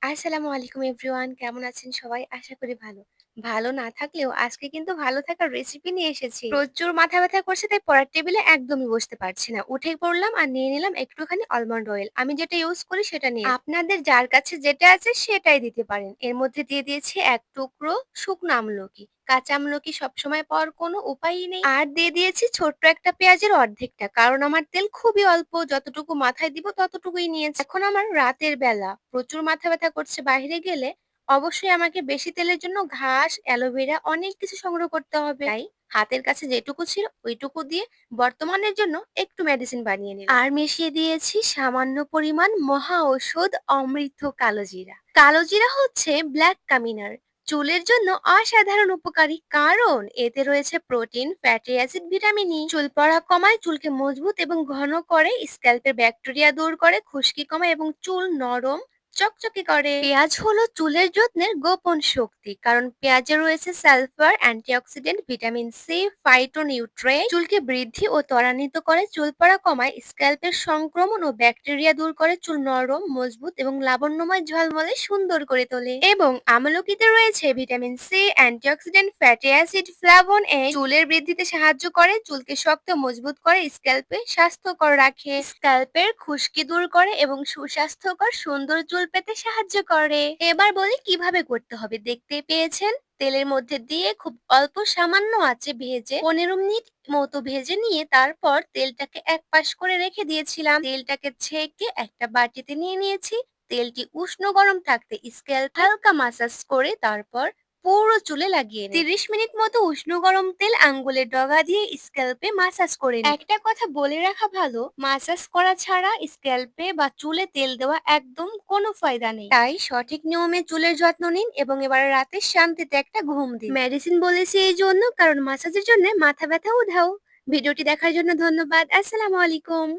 আসসালামু আলাইকুম এভরিওয়ান। কেমন আছেন সবাই? আশা করি ভালো। ভালো না থাকলেও আজকে কিন্তু ভালো থাকার রেসিপি নিয়ে এসেছি। প্রচুর মাথা ব্যথা করছে তাই পড়ার টেবিলে একদমই বসতে পারছি না। উঠেই পড়লাম আর নিয়ে নিলাম একটুখানি আলমন্ড অয়েল। আমি যেটা ইউজ করি সেটা নিয়ে আপনাদের যার কাছে যেটা আছে সেটাই দিতে পারেন। এর মধ্যে দিয়ে দিয়েছি ১ টুকরো শুকনো আমলকি। কাঁচা আমলকি সবসময় পাওয়ার কোনো উপায়ই নেই। আর দিয়ে দিয়েছি ছোট্ট একটা পেঁয়াজের অর্ধেকটা। কারণ আমার তেল খুবই অল্প। যতটুকু মাথায় দিব ততটুকুই নিয়েছি। এখন আমার রাতের বেলা। প্রচুর মাথা ব্যথা করছে বাইরে গেলে অবশ্যই আমাকে বেশি তেলের জন্য ঘাস, অ্যালোভেরা অনেক কিছু সংগ্রহ করতে হবে। তাই হাতের কাছে যেটুকু ছিল ওইটুকু দিয়ে বর্তমানের জন্য একটু মেডিসিন বানিয়ে নিলাম। আর মিশিয়ে দিয়েছি সামান্য পরিমাণ মহা ঔষধ অমৃত কালোজিরা। কালোজিরা হচ্ছে ব্ল্যাক কামিনার। চুলের জন্য অসাধারণ উপকারী কারণ এতে রয়েছে protein, fatty acid, vitamin E. চুল পড়া কমায়, চুলকে মজবুত এবং ঘন করে, স্ক্যাল্পের ব্যাকটেরিয়া দূর করে, খুশকি কমায় এবং চুল নরম চকচকে করে। পেঁয়াজ হলো চুলের যত্নের গোপন শক্তি কারণ পেঁয়াজে রয়েছে sulphur, antioxidant, vitamin C, phytonutrient. চুলকে বৃদ্ধি ও ত্বরান্বিত করে, চুল পড়া কমায়, স্ক্যাল্পের সংক্রমণ ও ব্যাকটেরিয়া দূর করে, চুল নরম, মজবুত এবং লাবণ্যময় ঝলমলে সুন্দর করে তোলে। এবং আমলকিতে রয়েছে vitamin C, antioxidant, fatty acid, flavone এ চুলের বৃদ্ধিতে সাহায্য করে, চুলকে শক্ত মজবুত করে, স্ক্যাল্পে স্বাস্থ্যকর রাখে, স্ক্যাল্পের খুশকি দূর করে এবং সুস্বাস্থ্যকর সুন্দর চুল পেতে সাহায্য করে। এবার বলি কিভাবে করতে হবে। দেখতে পেয়েছেন তেলের মধ্যে দিয়ে খুব অল্প সামান্য আঁচে ভেজে ১৫ মিনিট মতো ভেজে নিয়ে তারপর তেলটাকে এক পাশ করে রেখে দিয়েছিলাম। তেলটাকে ছেঁকে একটা বাটিতে নিয়ে নিয়েছি। তেলটি উষ্ণ গরম থাকতে স্ক্যাল্প হালকা মাসাজ করে তারপর পুরো চুলে লাগিয়ে নিন। ৩০ মিনিট মতো উষ্ণ গরম তেল আঙ্গুলের ডগা দিয়ে স্ক্যাল্পে মাসাজ করে নিন। একটা কথা বলে রাখা ভালো, মাসাজ করা ছাড়া স্ক্যাল্পে বা চুলে তেল দেওয়া একদম কোনো ফায়দা নেই। তাই সঠিক নিয়মে চুলের যত্ন নিন এবং এবার রাতে শান্তিতে একটা ঘুম দিন। মেডিসিন বলেছি এই জন্য কারণ মাসাজের জন্য মাথা ব্যথা উধাও। ভিডিওটি দেখার জন্য ধন্যবাদ। আসসালামু আলাইকুম।